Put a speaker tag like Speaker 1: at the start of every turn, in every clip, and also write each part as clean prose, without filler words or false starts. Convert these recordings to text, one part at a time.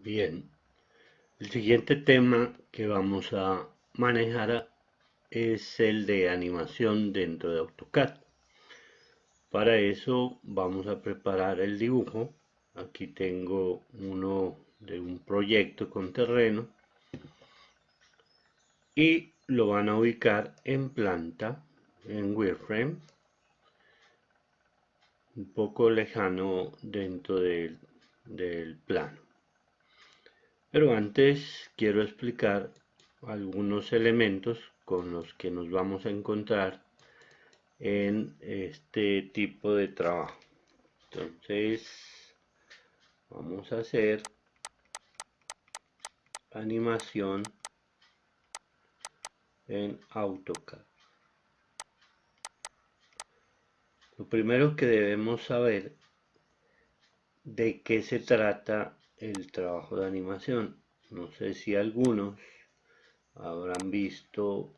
Speaker 1: Bien, el siguiente tema que vamos a manejar es el de animación dentro de AutoCAD. Para eso vamos a preparar el dibujo. Aquí tengo uno de un proyecto con terreno y lo van a ubicar en planta, en wireframe, un poco lejano dentro del plano. Pero antes quiero explicar algunos elementos con los que nos vamos a encontrar en este tipo de trabajo. Entonces vamos a hacer animación en AutoCAD. Lo primero que debemos saber de qué se trata el trabajo de animación. No sé si algunos habrán visto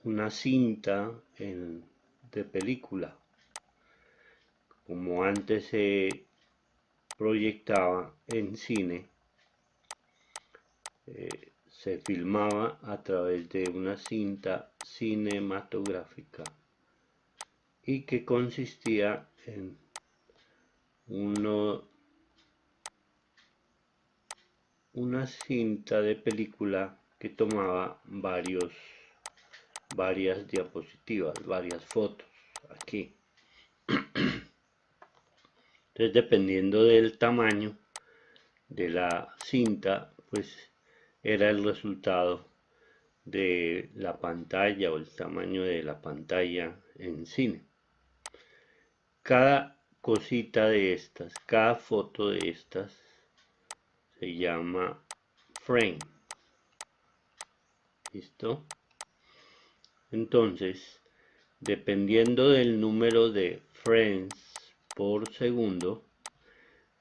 Speaker 1: una cinta de película, como antes se proyectaba en cine. Se filmaba a través de una cinta cinematográfica y que consistía en una cinta de película que tomaba varias diapositivas, varias fotos aquí. Entonces, dependiendo del tamaño de la cinta, pues era el resultado de la pantalla o el tamaño de la pantalla en cine. Cada cosita de estas, cada foto de estas se llama frame. ¿Listo? Entonces, dependiendo del número de frames por segundo,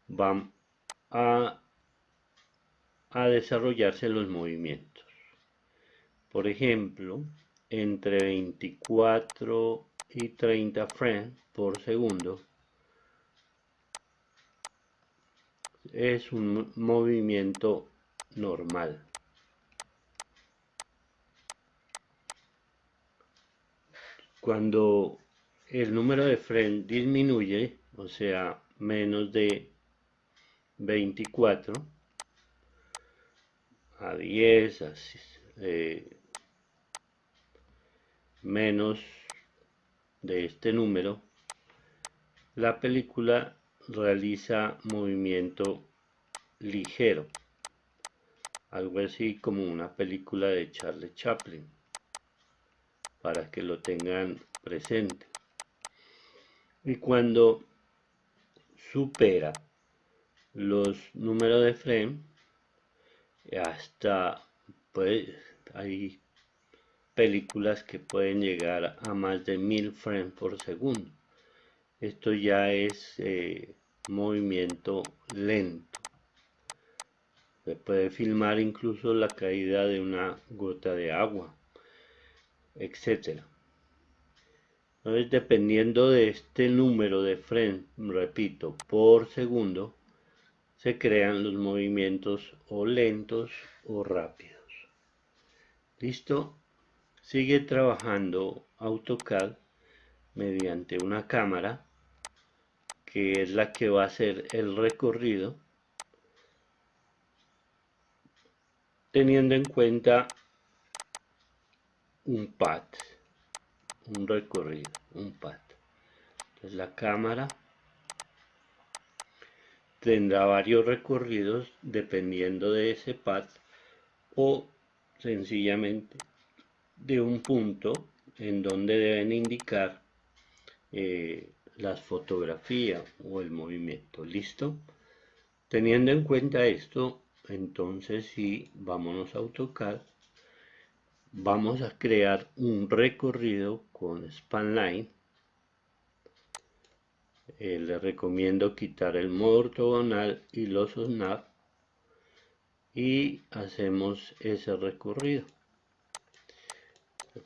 Speaker 1: van a desarrollarse los movimientos. Por ejemplo, entre 24 y 30 frames por segundo es un movimiento normal. Cuando el número de frames disminuye, o sea, menos de 24 a 10, menos de este número, la película realiza movimiento ligero, algo así como una película de Charlie Chaplin, para que lo tengan presente. Y cuando supera los números de frame, hasta pues hay películas que pueden llegar a más de 1000 frames por segundo. Esto ya es movimiento lento. Se puede filmar incluso la caída de una gota de agua, etc. Entonces, dependiendo de este número de frames, repito, por segundo, se crean los movimientos o lentos o rápidos. ¿Listo? Sigue trabajando AutoCAD mediante una cámara que es la que va a hacer el recorrido, teniendo en cuenta un path, un recorrido, un path. Entonces la cámara tendrá varios recorridos dependiendo de ese path o sencillamente de un punto en donde deben indicar las fotografías o el movimiento. ¿Listo? Teniendo en cuenta esto, entonces sí, vámonos a AutoCAD. Vamos a crear un recorrido con Spanline. Les recomiendo quitar el modo ortogonal y los snap y hacemos ese recorrido.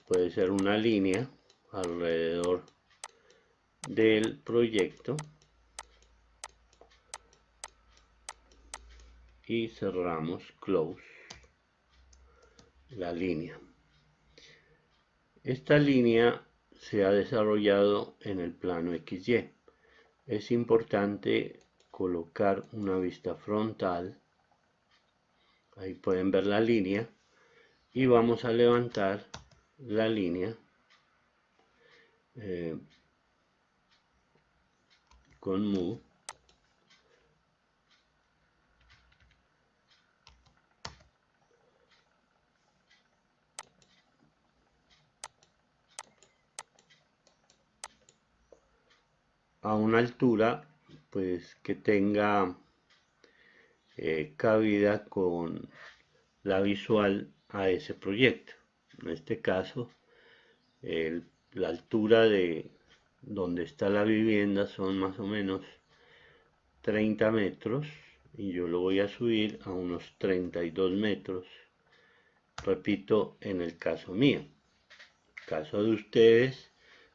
Speaker 1: Puede ser una línea alrededor del proyecto y cerramos close la línea. Esta línea se ha desarrollado en el plano XY. Es importante colocar una vista frontal. Ahí pueden ver la línea y vamos a levantar la línea con Move. A una altura pues que tenga cabida con la visual a ese proyecto. En este caso la altura de donde está la vivienda son más o menos 30 metros y yo lo voy a subir a unos 32 metros, repito, en el caso mío. En el caso de ustedes,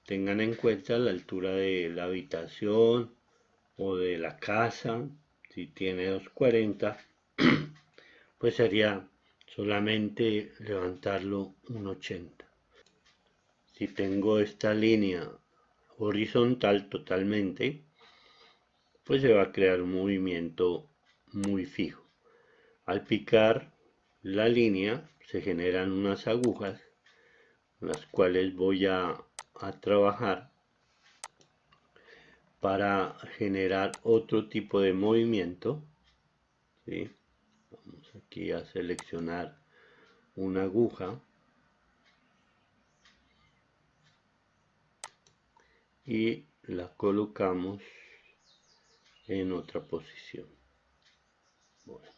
Speaker 1: tengan en cuenta la altura de la habitación o de la casa. Si tiene 240, pues sería solamente levantarlo 1,80. Si tengo esta línea horizontal totalmente, pues se va a crear un movimiento muy fijo. Al picar la línea se generan unas agujas, las cuales voy a trabajar para generar otro tipo de movimiento. ¿Sí? Vamos aquí a seleccionar una aguja y la colocamos en otra posición. Bueno.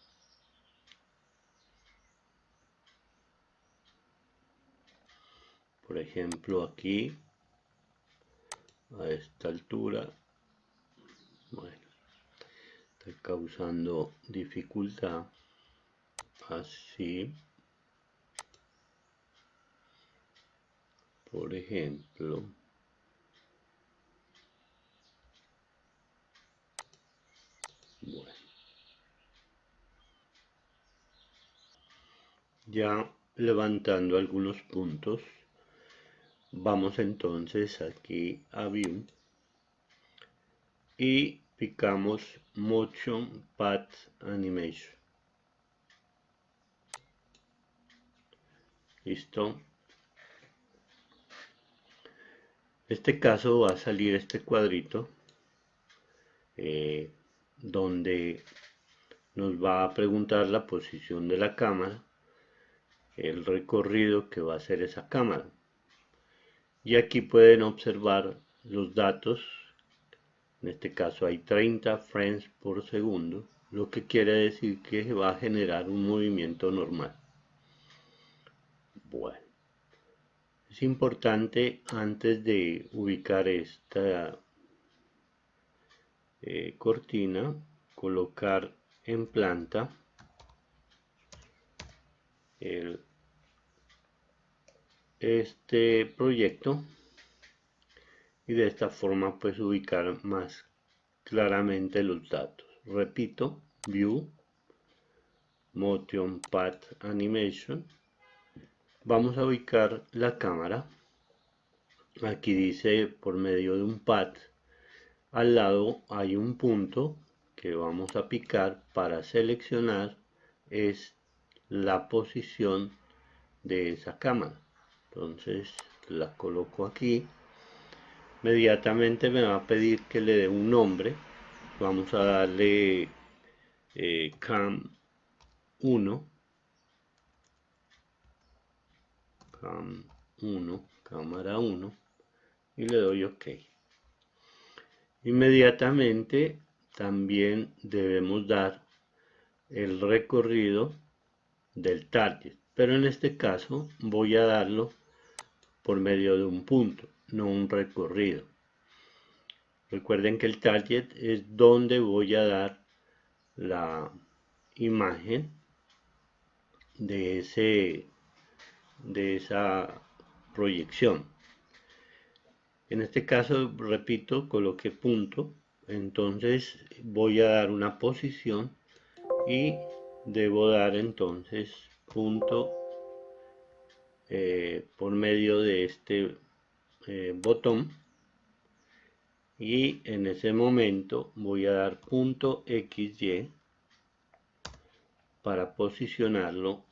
Speaker 1: Por ejemplo, aquí a esta altura, bueno, está causando dificultad. Así, por ejemplo, bueno, ya levantando algunos puntos, vamos entonces aquí a View y picamos Motion Path Animation. Listo. En este caso va a salir este cuadrito donde nos va a preguntar la posición de la cámara, el recorrido que va a hacer esa cámara. Y aquí pueden observar los datos. En este caso hay 30 frames por segundo, lo que quiere decir que va a generar un movimiento normal. Bueno, es importante antes de ubicar esta cortina, colocar en planta este proyecto y de esta forma pues ubicar más claramente los datos. Repito, View, Motion Path Animation. Vamos a ubicar la cámara. Aquí dice por medio de un pad. Al lado hay un punto que vamos a picar para seleccionar es la posición de esa cámara. Entonces la coloco aquí. Inmediatamente me va a pedir que le dé un nombre. Vamos a darle cam 1, cámara 1 y le doy OK. Inmediatamente también debemos dar el recorrido del target, pero en este caso voy a darlo por medio de un punto, no un recorrido. Recuerden que el target es donde voy a dar la imagen de esa proyección. En este caso, repito, coloqué punto, entonces voy a dar una posición y debo dar entonces punto por medio de este botón, y en ese momento voy a dar punto XY para posicionarlo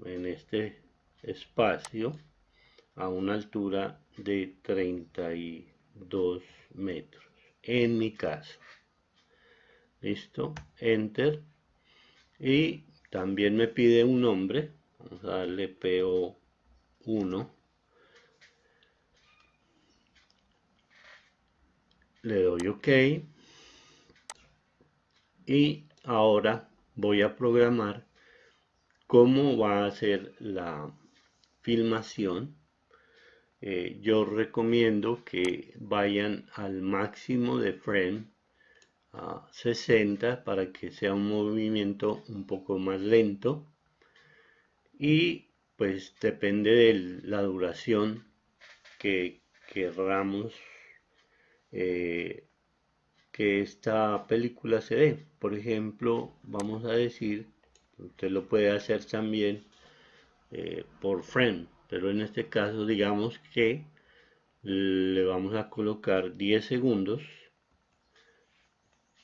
Speaker 1: en este espacio a una altura de 32 metros en mi caso. Listo, enter, y también me pide un nombre. Vamos a darle PO1, le doy OK, y ahora voy a programar cómo va a ser la filmación. Yo recomiendo que vayan al máximo de frame a 60 para que sea un movimiento un poco más lento, y pues depende de la duración que querramos que esta película se dé. Por ejemplo, vamos a decir, usted lo puede hacer también por frame, pero en este caso digamos que le vamos a colocar 10 segundos.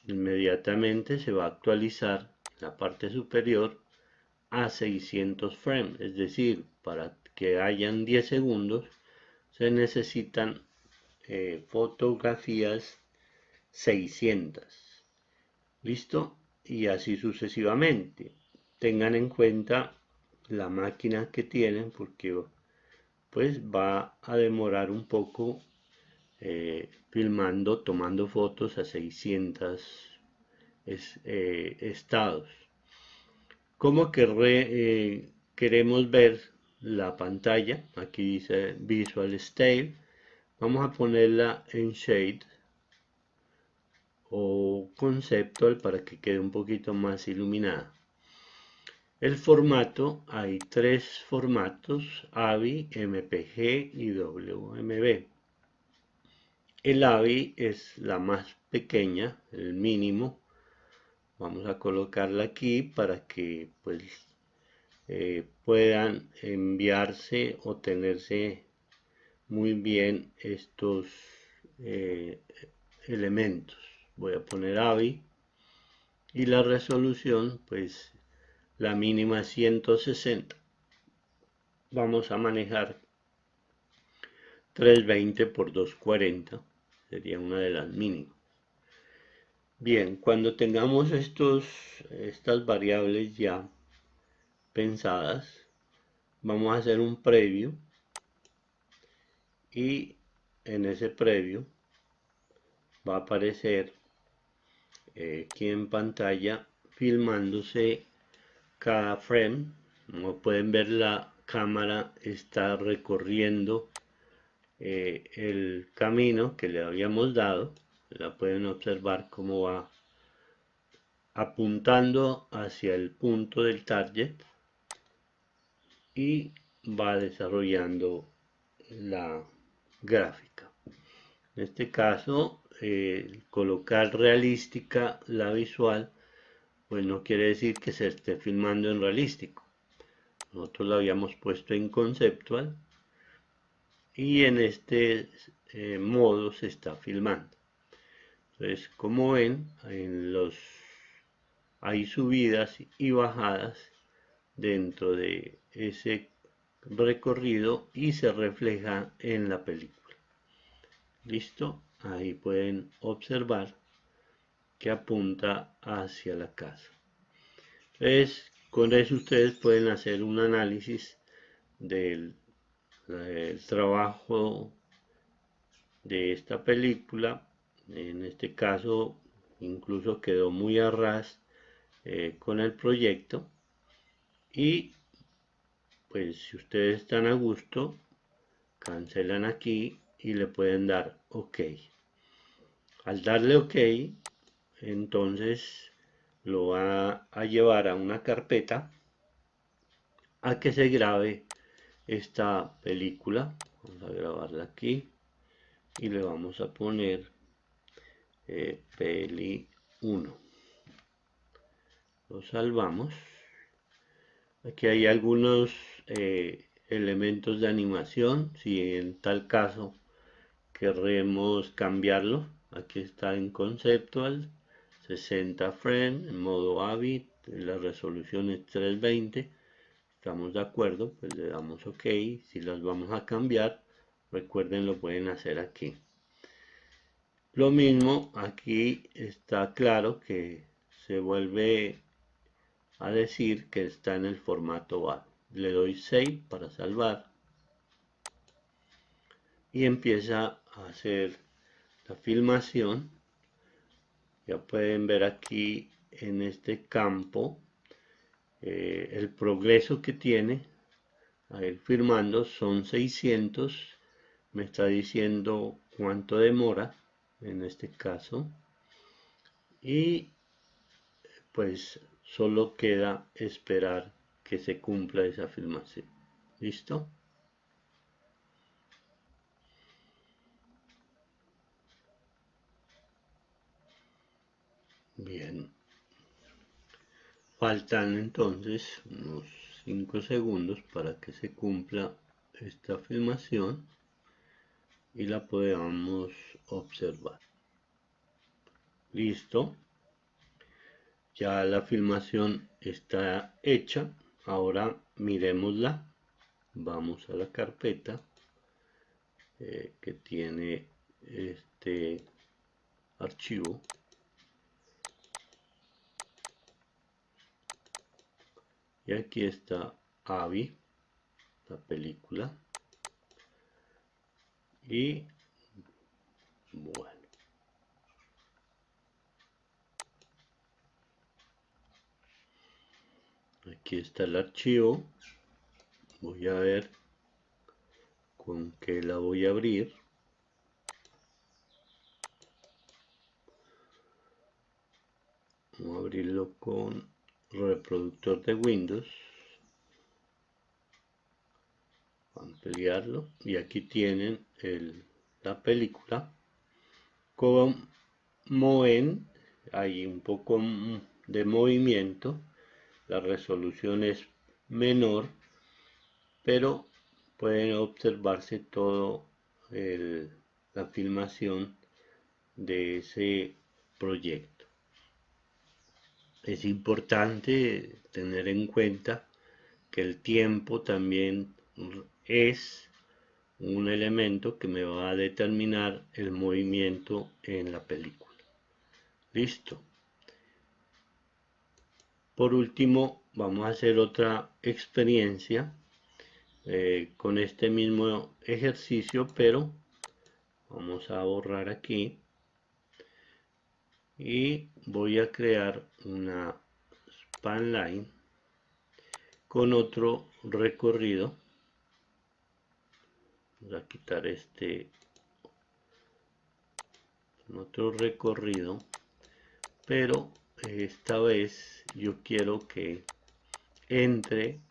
Speaker 1: Inmediatamente se va a actualizar la parte superior a 600 frames, es decir, para que hayan 10 segundos se necesitan fotografías 600. ¿Listo? Y así sucesivamente. Tengan en cuenta la máquina que tienen, porque pues va a demorar un poco filmando, tomando fotos a 600 estados. Como que queremos ver la pantalla, aquí dice Visual Style, vamos a ponerla en Shade o Conceptual para que quede un poquito más iluminada. El formato, hay tres formatos: AVI, MPG y WMV. El AVI es la más pequeña, el mínimo. Vamos a colocarla aquí para que pues puedan enviarse o tenerse muy bien estos elementos. Voy a poner AVI, y la resolución pues la mínima 160. Vamos a manejar 320 por 240, sería una de las mínimas. Bien, cuando tengamos estas variables ya pensadas, vamos a hacer un preview, y en ese preview va a aparecer aquí en pantalla filmándose cada frame. Como pueden ver, la cámara está recorriendo el camino que le habíamos dado. La pueden observar cómo va apuntando hacia el punto del target y va desarrollando la gráfica. En este caso, colocar realística la visual, pues no quiere decir que se esté filmando en realístico. Nosotros lo habíamos puesto en conceptual, y en este modo se está filmando. Entonces, como ven, hay subidas y bajadas dentro de ese recorrido y se refleja en la película. Listo, ahí pueden observar que apunta hacia la casa. Entonces, con eso ustedes pueden hacer un análisis del trabajo de esta película. En este caso incluso quedó muy a ras con el proyecto, y pues si ustedes están a gusto, cancelan aquí y le pueden dar OK. Al darle OK, entonces lo va a llevar a una carpeta a que se grabe esta película. Vamos a grabarla aquí y le vamos a poner peli 1. lo salvamos. Aquí hay algunos elementos de animación, si en tal caso queremos cambiarlo. Aquí está en Conceptual, 60 frames, en modo Avid, la resolución es 320. Estamos de acuerdo, pues le damos OK. Si las vamos a cambiar, recuerden, lo pueden hacer aquí. Lo mismo, aquí está claro que se vuelve a decir que está en el formato BAR. Le doy Save para salvar y empieza a hacer la filmación. Ya pueden ver aquí en este campo el progreso que tiene. A ir firmando son 600. Me está diciendo cuánto demora en este caso. Y pues solo queda esperar que se cumpla esa filmación. ¿Listo? Bien. Faltan entonces unos 5 segundos para que se cumpla esta filmación y la podamos observar. Listo. Ya la filmación está hecha. Ahora miremosla. Vamos a la carpeta que tiene este archivo. Y aquí está Abby, la película. Y bueno. Aquí está el archivo. Voy a ver con qué la voy a abrir. Vamos a abrirlo con reproductor de Windows. Ampliarlo. Y aquí tienen la película. Como ven, hay un poco de movimiento. La resolución es menor, pero pueden observarse todo la filmación de ese proyecto. Es importante tener en cuenta que el tiempo también es un elemento que me va a determinar el movimiento en la película. Listo. Por último, vamos a hacer otra experiencia con este mismo ejercicio, pero vamos a borrar aquí y voy a crear una spanline con otro recorrido. Voy a quitar otro recorrido, pero esta vez yo quiero que entre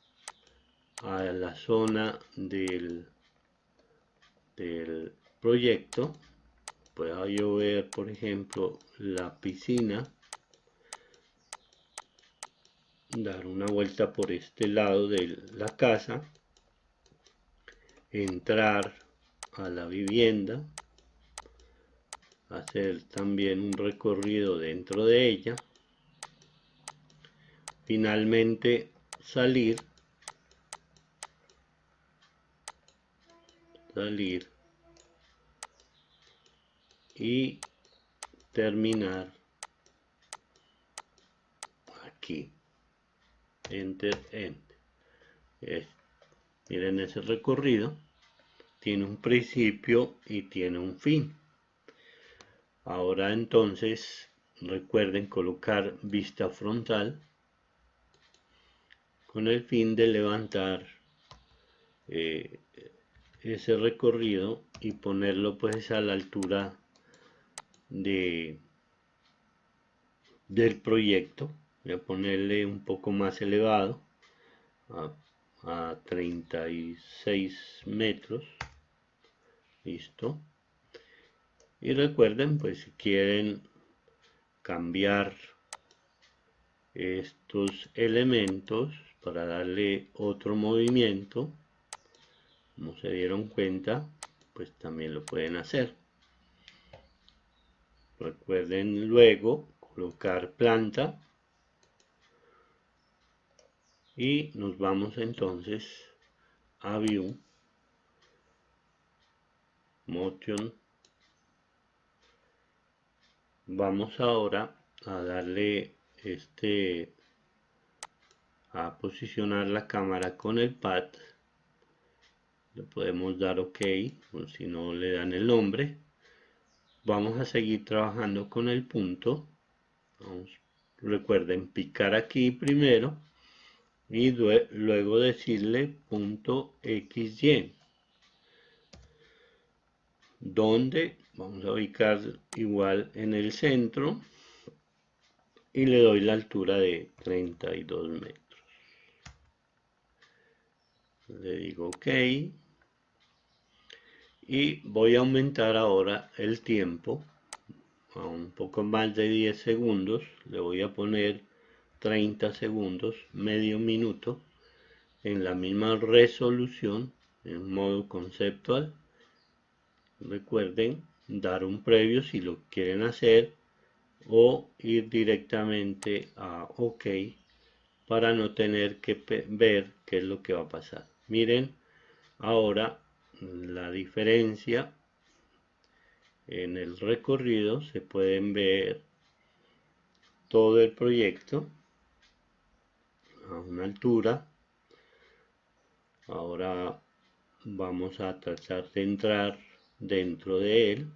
Speaker 1: a la zona del proyecto. Puedo yo ver, por ejemplo, la piscina, dar una vuelta por este lado de la casa, entrar a la vivienda, hacer también un recorrido dentro de ella, finalmente salir y terminar aquí. Enter. Miren ese recorrido, tiene un principio y tiene un fin. Ahora entonces recuerden colocar vista frontal con el fin de levantar ese recorrido y ponerlo pues a la altura del proyecto. Voy a ponerle un poco más elevado a 36 metros. Listo. Y recuerden, pues si quieren cambiar estos elementos para darle otro movimiento. Como se dieron cuenta, pues también lo pueden hacer. Recuerden luego colocar planta y nos vamos entonces a View, Motion. Vamos ahora a darle a posicionar la cámara con el pad. Le podemos dar OK, o si no le dan el nombre. Vamos a seguir trabajando con el punto. Recuerden picar aquí primero y luego decirle punto XY, donde vamos a ubicar igual en el centro y le doy la altura de 32 metros. Le digo OK y voy a aumentar ahora el tiempo a un poco más de 10 segundos. Le voy a poner 30 segundos, medio minuto, en la misma resolución, en modo conceptual. Recuerden dar un previo si lo quieren hacer o ir directamente a OK para no tener que ver qué es lo que va a pasar. Miren ahora la diferencia en el recorrido. Se pueden ver todo el proyecto a una altura. Ahora vamos a tratar de entrar dentro de él,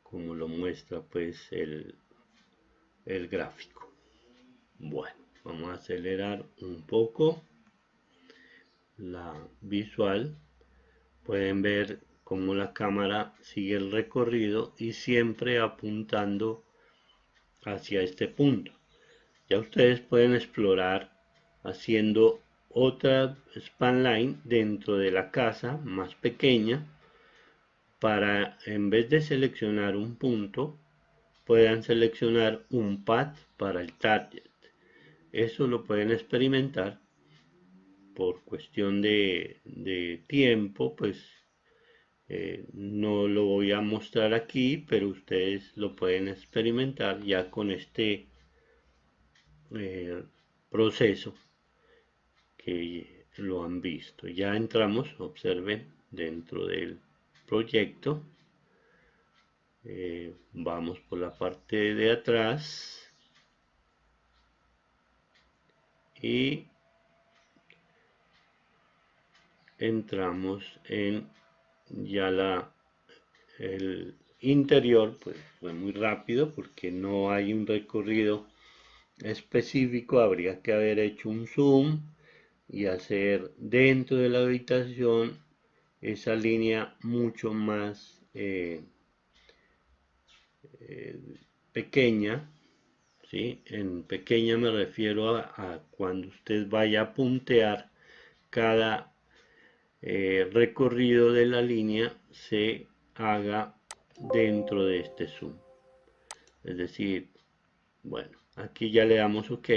Speaker 1: como lo muestra pues el gráfico. Bueno, vamos a acelerar un poco la visual. Pueden ver cómo la cámara sigue el recorrido y siempre apuntando hacia este punto. Ya ustedes pueden explorar haciendo otra spanline dentro de la casa más pequeña, para en vez de seleccionar un punto puedan seleccionar un pad para el target. Eso lo pueden experimentar. Por cuestión de tiempo pues no lo voy a mostrar aquí, pero ustedes lo pueden experimentar ya con este proceso que lo han visto. Ya entramos, observen, dentro del proyecto. Vamos por la parte de atrás y entramos en ya el interior. Pues fue muy rápido porque no hay un recorrido específico. Habría que haber hecho un zoom y hacer dentro de la habitación esa línea mucho más pequeña, ¿sí? En pequeña me refiero a cuando usted vaya a puntear cada recorrido de la línea se haga dentro de este zoom. Es decir, bueno, aquí ya le damos OK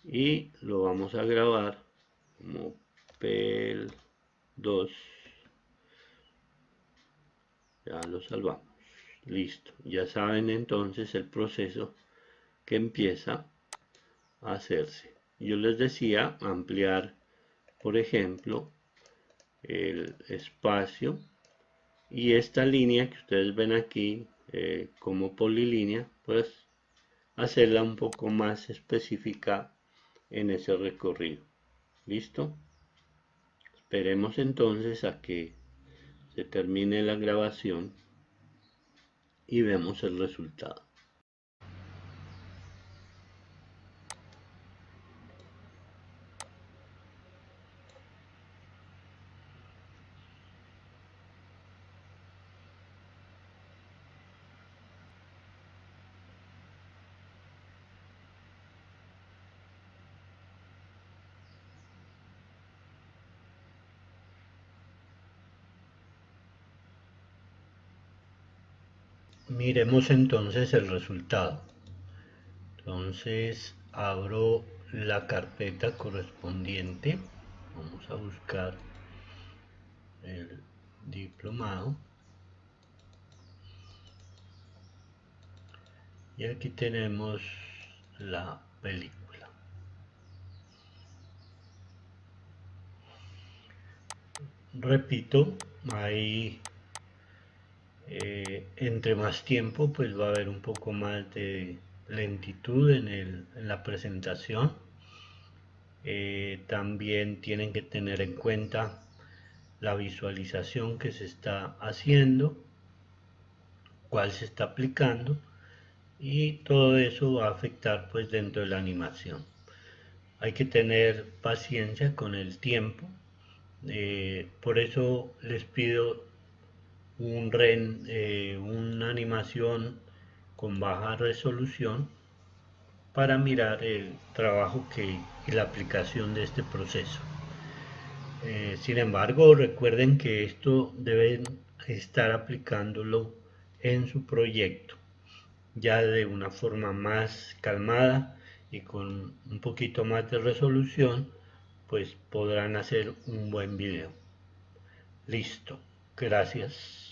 Speaker 1: y lo vamos a grabar como PEL 2. Ya lo salvamos. Listo. Ya saben entonces el proceso que empieza a hacerse. Yo les decía ampliar, por ejemplo, el espacio, y esta línea que ustedes ven aquí como polilínea, pues hacerla un poco más específica en ese recorrido. ¿Listo? Esperemos entonces a que se termine la grabación y vemos el resultado. Miremos entonces el resultado. Entonces abro la carpeta correspondiente. Vamos a buscar el diplomado. Y aquí tenemos la película. Repito, ahí entre más tiempo pues va a haber un poco más de lentitud en la presentación. También tienen que tener en cuenta la visualización que se está haciendo, cuál se está aplicando, y todo eso va a afectar pues dentro de la animación. Hay que tener paciencia con el tiempo, por eso les pido una animación con baja resolución para mirar el trabajo y la aplicación de este proceso. Sin embargo, recuerden que esto deben estar aplicándolo en su proyecto, ya de una forma más calmada y con un poquito más de resolución, pues podrán hacer un buen video. Listo, gracias.